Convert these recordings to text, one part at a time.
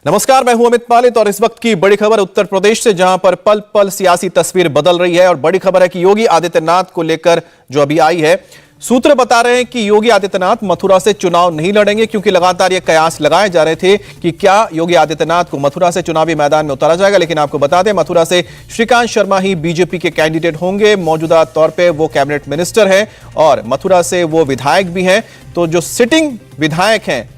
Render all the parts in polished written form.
नमस्कार, मैं हूं अमित पालित और इस वक्त की बड़ी खबर उत्तर प्रदेश से, जहां पर पल पल सियासी तस्वीर बदल रही है। और बड़ी खबर है कि योगी आदित्यनाथ को लेकर जो अभी आई है, सूत्र बता रहे हैं कि योगी आदित्यनाथ मथुरा से चुनाव नहीं लड़ेंगे, क्योंकि लगातार ये कयास लगाए जा रहे थे कि क्या योगी आदित्यनाथ को मथुरा से चुनावी मैदान में उतारा जाएगा। लेकिन आपको बता दें, मथुरा से श्रीकांत शर्मा ही बीजेपी के कैंडिडेट होंगे। मौजूदा तौर पर वो कैबिनेट मिनिस्टर है और मथुरा से वो विधायक भी हैं। तो जो सिटिंग विधायक हैं,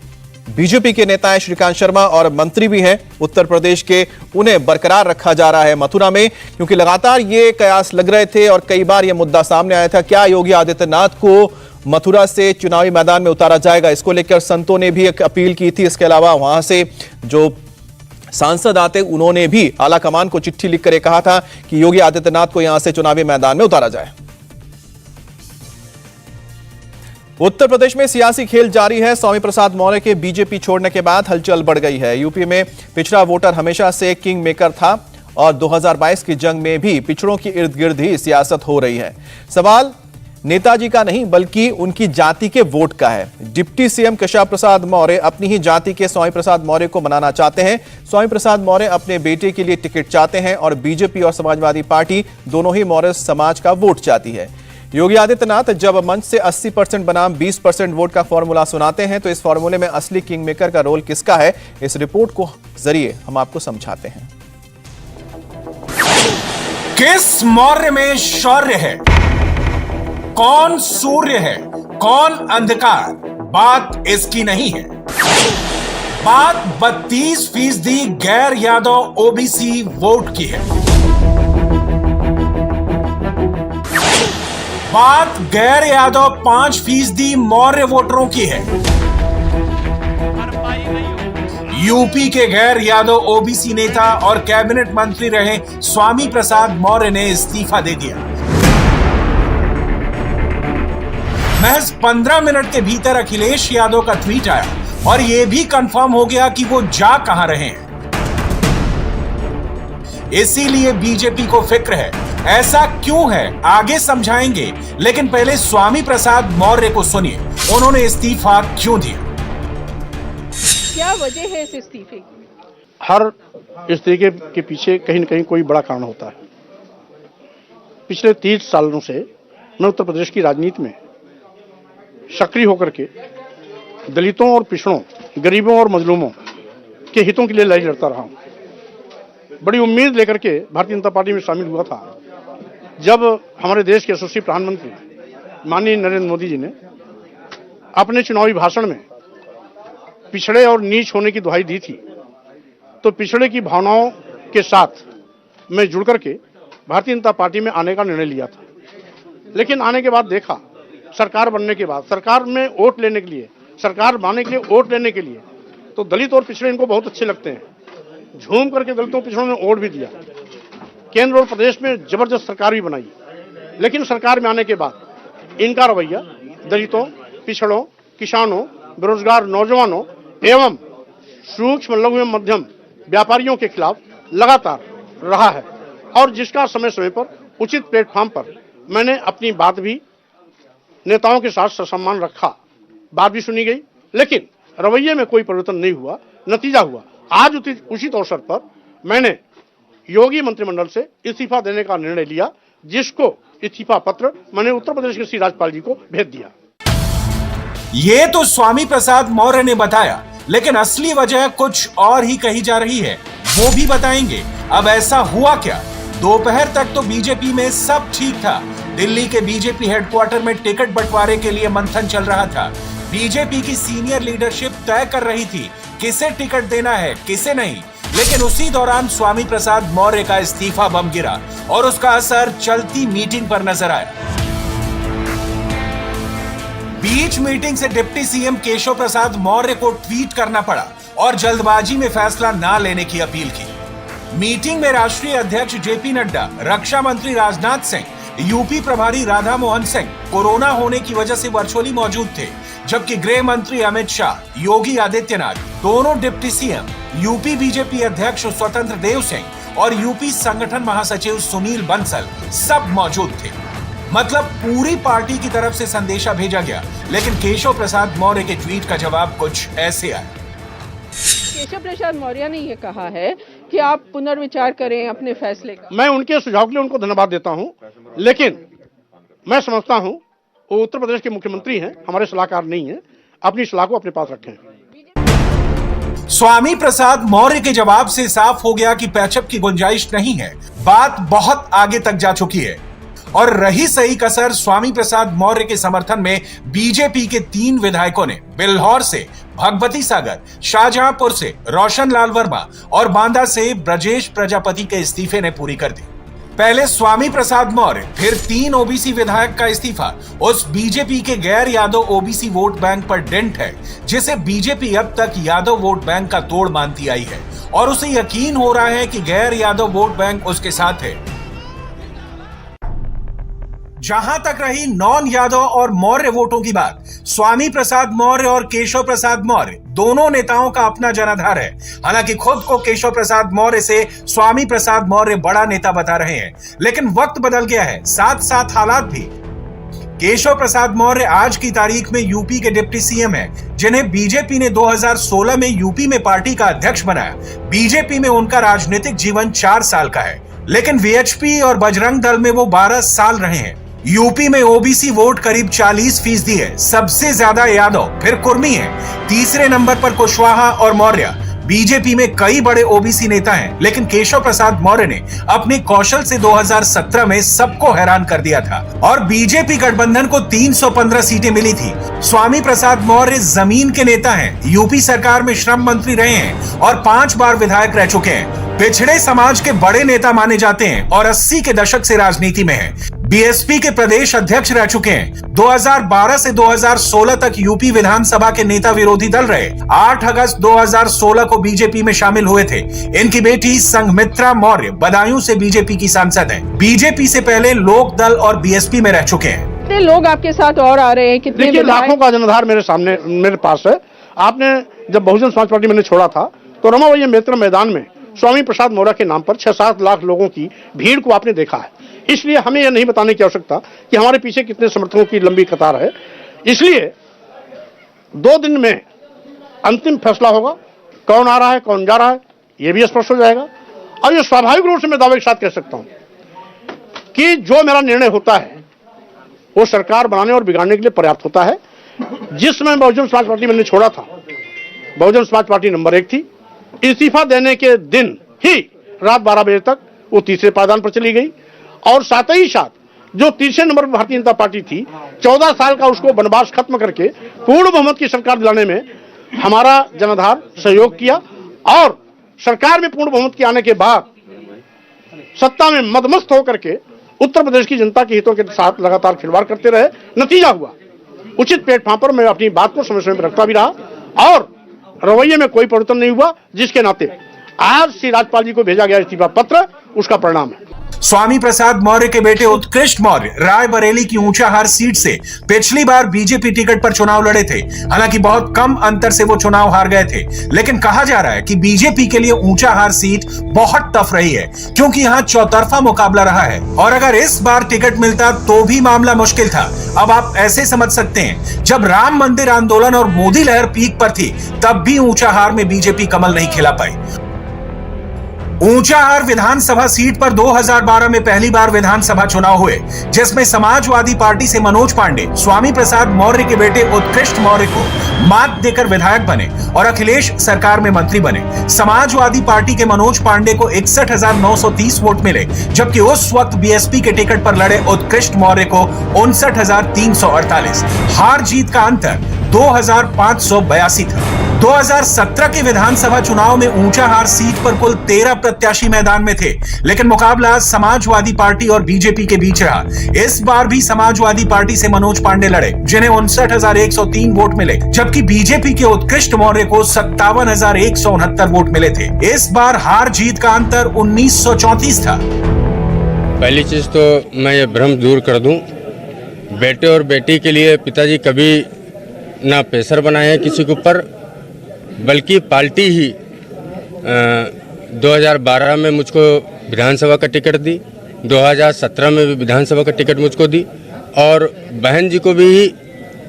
बीजेपी के नेता हैं श्रीकांत शर्मा और मंत्री भी हैं उत्तर प्रदेश के, उन्हें बरकरार रखा जा रहा है मथुरा में, क्योंकि लगातार ये कयास लग रहे थे और कई बार ये मुद्दा सामने आया था, क्या योगी आदित्यनाथ को मथुरा से चुनावी मैदान में उतारा जाएगा। इसको लेकर संतों ने भी एक अपील की थी। इसके अलावा वहां से जो सांसद आते, उन्होंने भी आला कमान को चिट्ठी लिखकर कहा था कि योगी आदित्यनाथ को यहां से चुनावी मैदान में उतारा जाए। उत्तर प्रदेश में सियासी खेल जारी है। स्वामी प्रसाद मौर्य के बीजेपी छोड़ने के बाद हलचल बढ़ गई है। यूपी में पिछड़ा वोटर हमेशा से किंग मेकर था और 2022 की जंग में भी पिछड़ों की इर्द गिर्द ही सियासत हो रही है। सवाल नेताजी का नहीं, बल्कि उनकी जाति के वोट का है। डिप्टी सीएम केशव प्रसाद मौर्य अपनी ही जाति के स्वामी प्रसाद मौर्य को बनाना चाहते हैं। स्वामी प्रसाद मौर्य अपने बेटे के लिए टिकट चाहते हैं और बीजेपी और समाजवादी पार्टी दोनों ही मौर्य समाज का वोट चाहती है। योगी आदित्यनाथ जब मंच से 80% बनाम 20% वोट का फॉर्मूला सुनाते हैं, तो इस फॉर्मूले में असली किंग मेकर का रोल किसका है, इस रिपोर्ट को जरिए हम आपको समझाते हैं। किस मौर्य में शौर्य है, कौन सूर्य है, कौन अंधकार, बात इसकी नहीं है। बात 32% गैर यादव ओबीसी वोट की है। बात गैर यादव 5% मौर्य वोटरों की है। यूपी के गैर यादव ओबीसी नेता और कैबिनेट मंत्री रहे स्वामी प्रसाद मौर्य ने इस्तीफा दे दिया। महज 15 मिनट के भीतर अखिलेश यादव का ट्वीट आया और यह भी कंफर्म हो गया कि वो जा कहां रहे हैं। इसीलिए बीजेपी को फिक्र है। ऐसा क्यों है, आगे समझाएंगे, लेकिन पहले स्वामी प्रसाद मौर्य को सुनिए, उन्होंने इस्तीफा क्यों दिया। क्या वजह है इस इस्तीफे की? हर इस्तीफे के पीछे कहीं न कहीं कोई बड़ा कारण होता है। पिछले 30 सालों से मैं उत्तर प्रदेश की राजनीति में सक्रिय होकर के दलितों और पिछड़ों, गरीबों और मजलूमों के हितों के लिए लड़ाई लड़ता रहा हूं। बड़ी उम्मीद लेकर के भारतीय जनता पार्टी में शामिल हुआ था जब हमारे देश के यशस्वी प्रधानमंत्री माननीय नरेंद्र मोदी जी ने अपने चुनावी भाषण में पिछड़े और नीच होने की दुहाई दी थी। तो पिछड़े की भावनाओं के साथ मैं जुड़ करके भारतीय जनता पार्टी में आने का निर्णय लिया था। लेकिन आने के बाद देखा, सरकार बनने के बाद, सरकार में वोट लेने के लिए, सरकार बनाने के लिए वोट लेने के लिए, तो दलित और पिछड़े इनको बहुत अच्छे लगते हैं। झूम करके दलितों पिछड़ों ने वोट भी दिया। केंद्र और प्रदेश में जबरदस्त सरकार भी बनाई। लेकिन सरकार में आने के बाद इनका रवैया दलितों, पिछड़ों, किसानों, बेरोजगार नौजवानों एवं सूक्ष्म, लघु एवं मध्यम व्यापारियों के खिलाफ लगातार रहा है। और जिसका समय समय पर उचित प्लेटफॉर्म पर मैंने अपनी बात भी नेताओं के साथ ससम्मान रखा, बात भी सुनी गई, लेकिन रवैये में कोई परिवर्तन नहीं हुआ। नतीजा हुआ, आज उचित अवसर पर मैंने योगी मंत्रिमंडल से इस्तीफा देने का निर्णय लिया, जिसको इस्तीफा पत्र मैंने उत्तर प्रदेश के श्री राज्यपाल जी को भेज दिया। ये तो स्वामी प्रसाद मौर्य ने बताया, लेकिन असली वजह कुछ और ही कही जा रही है, वो भी बताएंगे। अब ऐसा हुआ क्या? दोपहर तक तो बीजेपी में सब ठीक था। दिल्ली के बीजेपी हेडक्वार्टर में टिकट बंटवारे के लिए मंथन चल रहा था। बीजेपी की सीनियर लीडरशिप तय कर रही थी किसे टिकट देना है, किसे नहीं। लेकिन उसी दौरान स्वामी प्रसाद मौर्य का इस्तीफा बम गिरा और उसका असर चलती मीटिंग पर नजर आया। बीच मीटिंग से डिप्टी सीएम केशव प्रसाद मौर्य को ट्वीट करना पड़ा और जल्दबाजी में फैसला ना लेने की अपील की। मीटिंग में राष्ट्रीय अध्यक्ष जेपी नड्डा, रक्षा मंत्री राजनाथ सिंह, यूपी प्रभारी राधा मोहन सिंह कोरोना होने की वजह से वर्चुअली मौजूद थे, जबकि गृह मंत्री अमित शाह, योगी आदित्यनाथ, दोनों डिप्टी सीएम, यूपी बीजेपी अध्यक्ष स्वतंत्र देव सिंह और यूपी संगठन महासचिव सुनील बंसल सब मौजूद थे। मतलब पूरी पार्टी की तरफ से संदेशा भेजा गया, लेकिन केशव प्रसाद मौर्य के ट्वीट का जवाब कुछ ऐसे आया। केशव प्रसाद मौर्य ने ये कहा है कि आप पुनर्विचार करें अपने फैसले का। मैं उनके सुझाव के लिए उनको धन्यवाद देता हूं, लेकिन मैं समझता हूं वो उत्तर प्रदेश के मुख्यमंत्री हैं, हमारे सलाहकार नहीं हैं। अपनी सलाह को अपने पास रखें। स्वामी प्रसाद मौर्य के जवाब से साफ हो गया कि पैचअप की गुंजाइश नहीं है। बात बहुत आगे तक जा चुकी है और रही सही कसर स्वामी प्रसाद मौर्य के समर्थन में बीजेपी के 3 विधायकों ने बिल्हौर से भगवती सागर, शाहजहांपुर से रोशन लाल वर्मा और बांदा से ब्रजेश प्रजापति के इस्तीफे ने पूरी कर दी। पहले स्वामी प्रसाद मौर्य, फिर 3 ओबीसी विधायक का इस्तीफा उस बीजेपी के गैर यादव ओबीसी वोट बैंक पर डेंट है जिसे बीजेपी अब तक यादव वोट बैंक का तोड़ मानती आई है और उसे यकीन हो रहा है कि गैर यादव वोट बैंक उसके साथ है। जहां तक रही नॉन यादव और मौर्य वोटों की बात, स्वामी प्रसाद मौर्य और केशव प्रसाद मौर्य दोनों नेताओं का अपना जनाधार है। हालांकि खुद को केशव प्रसाद मौर्य से स्वामी प्रसाद मौर्य बड़ा नेता बता रहे हैं, लेकिन वक्त बदल गया है, साथ साथ हालात भी। केशव प्रसाद मौर्य आज की तारीख में यूपी के डिप्टी सीएम हैं, जिन्हें बीजेपी ने 2016 में यूपी में पार्टी का अध्यक्ष बनाया। बीजेपी में उनका राजनीतिक जीवन 4 साल का है, लेकिन वीएचपी और बजरंग दल में वो 12 साल रहे हैं। यूपी में ओबीसी वोट करीब 40% है, सबसे ज्यादा यादव, फिर कुर्मी है, तीसरे नंबर पर कुशवाहा और मौर्य। बीजेपी में कई बड़े ओबीसी नेता हैं, लेकिन केशव प्रसाद मौर्य ने अपने कौशल से 2017 में सबको हैरान कर दिया था और बीजेपी गठबंधन को 315 सीटें मिली थी। स्वामी प्रसाद मौर्य जमीन के नेता हैं, यूपी सरकार में श्रम मंत्री रहे हैं और 5 बार विधायक रह चुके हैं। पिछड़े समाज के बड़े नेता माने जाते हैं और 80 के दशक से राजनीति में हैं। बीएसपी के प्रदेश अध्यक्ष रह चुके हैं। 2012 से 2016 तक यूपी विधानसभा के नेता विरोधी दल रहे। 8 अगस्त 2016 को बीजेपी में शामिल हुए थे। इनकी बेटी संघमित्रा मौर्य बदायूं से बीजेपी की सांसद है। बीजेपी से पहले लोक दल और बीएसपी में रह चुके हैं। कितने लोग आपके साथ और आ रहे हैं? कितने देखिए, लाखों का जनाधार मेरे सामने, मेरे पास है। आपने जब बहुजन समाज पार्टी मैंने छोड़ा था तो रमाबाई अंबेडकर मैदान में स्वामी प्रसाद मौर्य के नाम पर 6-7 लाख लोगों की भीड़ को आपने देखा है। इसलिए हमें यह नहीं बताने की आवश्यकता कि हमारे पीछे कितने समर्थकों की लंबी कतार है। इसलिए 2 दिन में अंतिम फैसला होगा, कौन आ रहा है कौन जा रहा है यह भी स्पष्ट हो जाएगा। और यह स्वाभाविक रूप से मैं दावे के साथ कह सकता हूं कि जो मेरा निर्णय होता है वो सरकार बनाने और बिगाड़ने के लिए पर्याप्त होता है। जिस समय बहुजन समाज पार्टी मैंने छोड़ा था, बहुजन समाज पार्टी नंबर 1 थी। इस्तीफा देने के दिन ही रात 12 बजे तक वो तीसरे पायदान पर चली गई और साथ ही साथ जो तीसरे नंबर पर भारतीय जनता पार्टी थी, 14 साल का उसको वनवास खत्म करके पूर्ण बहुमत की सरकार दिलाने में हमारा जनाधार सहयोग किया और सरकार में पूर्ण बहुमत के आने के बाद सत्ता में मदमस्त होकर के उत्तर प्रदेश की जनता के हितों के साथ लगातार खिलवाड़ करते रहे। नतीजा हुआ उचित प्लेटफॉर्म पर मैं अपनी बात को समय समय पर रखता भी रहा और रवैये में कोई परिवर्तन नहीं हुआ, जिसके नाते आज श्री राज्यपाल जी को भेजा गया इस्तीफा पत्र उसका परिणाम है। स्वामी प्रसाद मौर्य के बेटे उत्कृष्ट मौर्य रायबरेली की ऊंचाहार सीट से पिछली बार बीजेपी टिकट पर चुनाव लड़े थे। हालांकि बहुत कम अंतर से वो चुनाव हार गए थे, लेकिन कहा जा रहा है कि बीजेपी के लिए ऊंचाहार सीट बहुत टफ रही है क्योंकि यहाँ चौतरफा मुकाबला रहा है और अगर इस बार टिकट मिलता तो भी मामला मुश्किल था। अब आप ऐसे समझ सकते हैं, जब राम मंदिर आंदोलन और मोदी लहर पीक पर थी तब भी ऊंचाहार में बीजेपी कमल नहीं खिला पाई। ऊंचाहार विधानसभा सीट पर 2012 में पहली बार विधानसभा चुनाव हुए, जिसमें समाजवादी पार्टी से मनोज पांडे स्वामी प्रसाद मौर्य के बेटे उत्कृष्ट मौर्य को मात देकर विधायक बने और अखिलेश सरकार में मंत्री बने। समाजवादी पार्टी के मनोज पांडे को 61,930 वोट मिले, जबकि उस वक्त बीएसपी के टिकट पर लड़े उत्कृष्ट मौर्य को 59,348। हार जीत का अंतर 2,582 था। 2017 के विधानसभा चुनाव में ऊंचाहार सीट पर कुल 13 प्रत्याशी मैदान में थे, लेकिन मुकाबला समाजवादी पार्टी और बीजेपी के बीच रहा। इस बार भी समाजवादी पार्टी से मनोज पांडे लड़े, जिन्हें 59,103 वोट मिले, जबकि बीजेपी के उत्कृष्ट मौर्य को 57,169 वोट मिले थे। इस बार हार जीत का अंतर 1934 था। पहली चीज तो मैं ये भ्रम दूर कर दूं, बेटे और बेटी के लिए पिताजी कभी ना प्रेशर बनाए हैं किसी के ऊपर, बल्कि पार्टी ही 2012 में मुझको विधानसभा का टिकट दी, 2017 में भी विधानसभा का टिकट मुझको दी और बहन जी को भी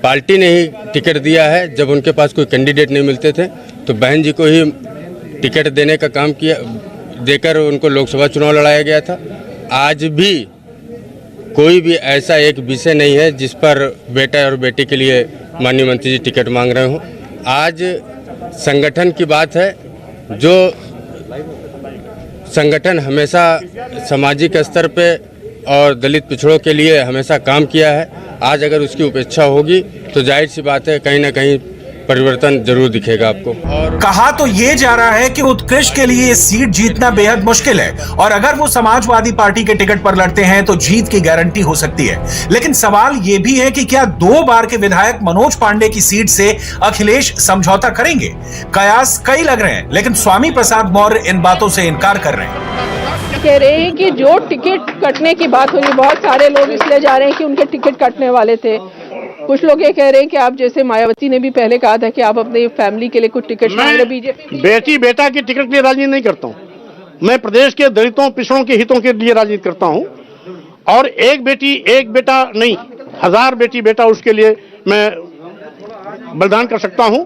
पार्टी ने ही टिकट दिया है। जब उनके पास कोई कैंडिडेट नहीं मिलते थे तो बहन जी को ही टिकट देने का काम किया, देकर उनको लोकसभा चुनाव लड़ाया गया था। आज भी कोई भी ऐसा एक विषय नहीं है जिस पर बेटा और बेटी के लिए माननीय मंत्री जी टिकट मांग रहे हों। आज संगठन की बात है, जो संगठन हमेशा सामाजिक स्तर पे और दलित पिछड़ों के लिए हमेशा काम किया है, आज अगर उसकी उपेक्षा होगी तो जाहिर सी बात है कहीं ना कहीं परिवर्तन जरूर दिखेगा आपको। और कहा तो ये जा रहा है कि उत्कृष्ट के लिए सीट जीतना बेहद मुश्किल है और अगर वो समाजवादी पार्टी के टिकट पर लड़ते हैं तो जीत की गारंटी हो सकती है। लेकिन सवाल ये भी है कि क्या 2 बार के विधायक मनोज पांडे की सीट से अखिलेश समझौता करेंगे? कयास कई लग रहे हैं, लेकिन स्वामी प्रसाद मौर्य इन बातों से इनकार कर रहे हैं। कह रहे हैं कि जो टिकट कटने की बात हुई, बहुत सारे लोग इसलिए जा रहे हैं कि उनके टिकट कटने वाले थे। कुछ लोग ये कह रहे हैं कि आप, जैसे मायावती ने भी पहले कहा था कि आप अपने फैमिली के लिए कुछ टिकट मांग रहे। बीजेपी बेटी बेटा की टिकट के लिए राजनीति नहीं करता हूं। मैं प्रदेश के दलितों पिछड़ों के हितों के लिए राजनीति करता हूं और एक बेटी एक बेटा नहीं, 1000 बेटी बेटा उसके लिए मैं बलिदान कर सकता हूं।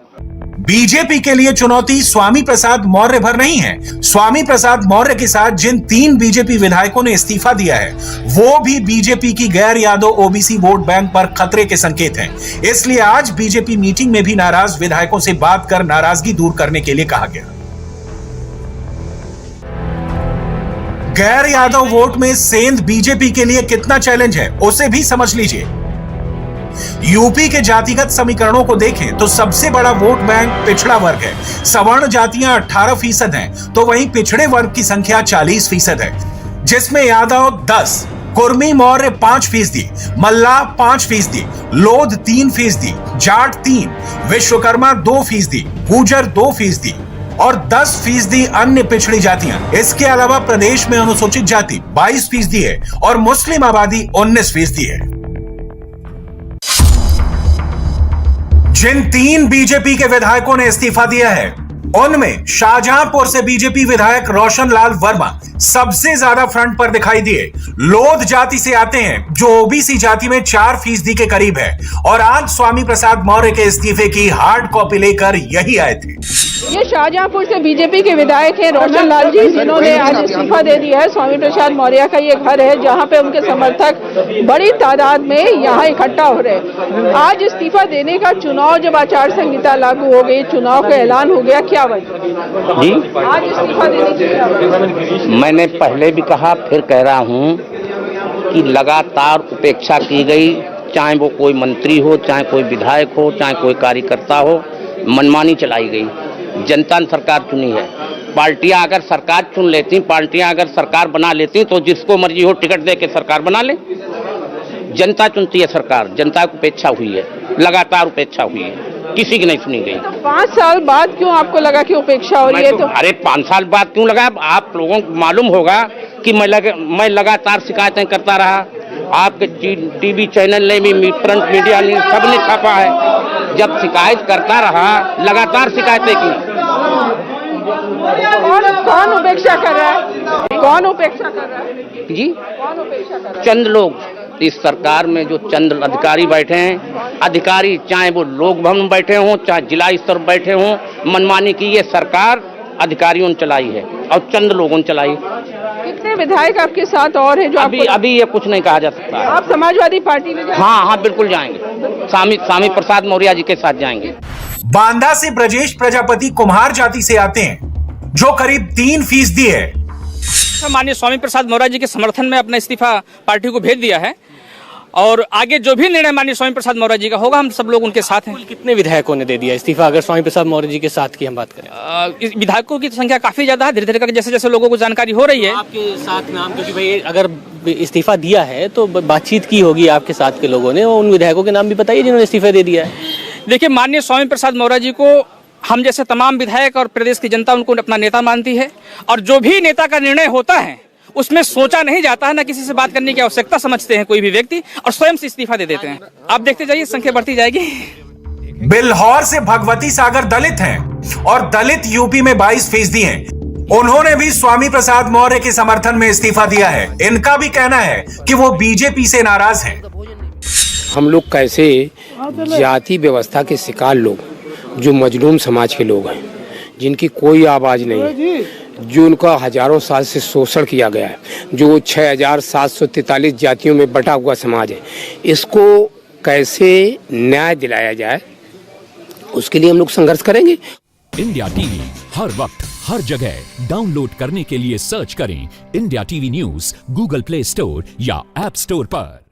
बीजेपी के लिए चुनौती स्वामी प्रसाद मौर्य भर नहीं है। स्वामी प्रसाद मौर्य के साथ जिन 3 बीजेपी विधायकों ने इस्तीफा दिया है वो भी बीजेपी की गैर यादव ओबीसी वोट बैंक पर खतरे के संकेत हैं। इसलिए आज बीजेपी मीटिंग में भी नाराज विधायकों से बात कर नाराजगी दूर करने के लिए कहा गया। गैर यादव वोट में सेंध बीजेपी के लिए कितना चैलेंज है उसे भी समझ लीजिए। यूपी के जातिगत समीकरणों को देखें तो सबसे बड़ा वोट बैंक पिछड़ा वर्ग है। सवर्ण जातियां 18% हैं, तो वहीं पिछड़े वर्ग की संख्या 40% है, जिसमें यादव 10, कुर्मी मौर्य 5%, मल्ला 5%, लोध 3%, जाट 3%, विश्वकर्मा 2%, गुर्जर 2% और 10% अन्य पिछड़ी जातियां। इसके अलावा प्रदेश में अनुसूचित जाति 22% है और मुस्लिम आबादी 19% है। जिन 3 बीजेपी के विधायकों ने इस्तीफा दिया है उनमें शाहजहांपुर से बीजेपी विधायक रोशन लाल वर्मा सबसे ज्यादा फ्रंट पर दिखाई दिए। लोध जाति से आते हैं जो ओबीसी जाति में 4% के करीब है और आज स्वामी प्रसाद मौर्य के इस्तीफे की हार्ड कॉपी लेकर यही आए थे। ये शाहजहांपुर से बीजेपी के विधायक हैं रोशन लाल जी, जिन्होंने आज इस्तीफा दे दिया है। स्वामी प्रसाद मौर्य का ये घर है जहां पे उनके समर्थक बड़ी तादाद में यहाँ इकट्ठा हो रहे हैं। आज इस्तीफा देने का चुनाव, जब आचार संहिता लागू हो गई, चुनाव का ऐलान हो गया, क्या वजह जी? आज इस्तीफा देने की क्या वजह? मैंने पहले भी कहा, फिर कह रहा हूं कि लगातार उपेक्षा की गई, चाहे वो कोई मंत्री हो, चाहे कोई विधायक हो, चाहे कोई कार्यकर्ता हो, मनमानी चलाई गई। जनता ने सरकार चुनी है। पार्टियां अगर सरकार चुन लेती, पार्टियां अगर सरकार बना लेती तो जिसको मर्जी हो टिकट दे के सरकार बना ले। जनता चुनती है सरकार, जनता को उपेक्षा हुई है, लगातार उपेक्षा हुई है, किसी की नहीं सुनी गई। 5 साल बाद क्यों आपको लगा कि उपेक्षा हो रही है? तो अरे 5 साल बाद क्यों लगा? आप लोगों को मालूम होगा कि मैं लगातार शिकायतें करता रहा। आपके टीवी चैनल ने भी, प्रिंट मीडिया ने, सबने छापा है। जब शिकायत करता रहा, लगातार शिकायतें की। कौन उपेक्षा कर रहा है? कौन उपेक्षा कर रहा है जी? कौन उपेक्षा कर रहा है? चंद लोग इस सरकार में, जो चंद अधिकारी बैठे हैं, अधिकारी चाहे वो लोक भवन में बैठे हों, चाहे जिला स्तर पर बैठे हों, मनमानी की ये सरकार अधिकारियों ने चलाई है और चंद लोगों ने चलाई। कितने विधायक आपके साथ और हैं जो अभी ये कुछ नहीं कहा जा सकता है। आप समाजवादी पार्टी में जाएंगे? हाँ, बिल्कुल जाएंगे। स्वामी प्रसाद मौर्य जी के साथ जाएंगे। बांदा से ब्रजेश प्रजापति कुम्हार जाति से आते हैं जो करीब 3% है। माननीय स्वामी प्रसाद मौर्य जी के समर्थन में अपना इस्तीफा पार्टी को भेज दिया है और आगे जो भी निर्णय माननीय स्वामी प्रसाद मौर्य जी का होगा, हम सब लोग उनके साथ हैं। कितने विधायकों ने दे दिया इस्तीफा, अगर स्वामी प्रसाद मौर्य जी के साथ की हम बात करें? इस विधायकों की संख्या काफी ज्यादा है। धीरे धीरे करके जैसे जैसे लोगों को जानकारी हो रही है। आपके साथ नाम, क्योंकि भाई अगर इस्तीफा दिया है तो बातचीत की होगी आपके साथ के लोगों ने, उन विधायकों के नाम भी बताइए जिन्होंने इस्तीफा दे दिया है। देखिए, माननीय स्वामी प्रसाद मौर्य जी को हम जैसे तमाम विधायक और प्रदेश की जनता उनको अपना नेता मानती है और जो भी नेता का निर्णय होता है उसमें सोचा नहीं जाता है, ना किसी से बात करने की आवश्यकता समझते हैं कोई भी व्यक्ति, और स्वयं से इस्तीफा दे देते हैं। आप देखते जाइए, संख्या बढ़ती जाएगी। बिल्हौर से भगवती सागर दलित हैं और दलित यूपी में 22% हैं। उन्होंने भी स्वामी प्रसाद मौर्य के समर्थन में इस्तीफा दिया है। इनका भी कहना है कि वो बीजेपी से नाराज हैं। हम लोग कैसे जाति व्यवस्था के शिकार लोग, जो मजलूम समाज के लोग हैं, जिनकी कोई आवाज नहीं है, जो उनका हजारों साल से शोषण किया गया है, जो 6743 जातियों में बटा हुआ समाज है, इसको कैसे न्याय दिलाया जाए, उसके लिए हम लोग संघर्ष करेंगे। इंडिया टीवी हर वक्त हर जगह डाउनलोड करने के लिए सर्च करें India TV news Google play store या ऐप स्टोर पर।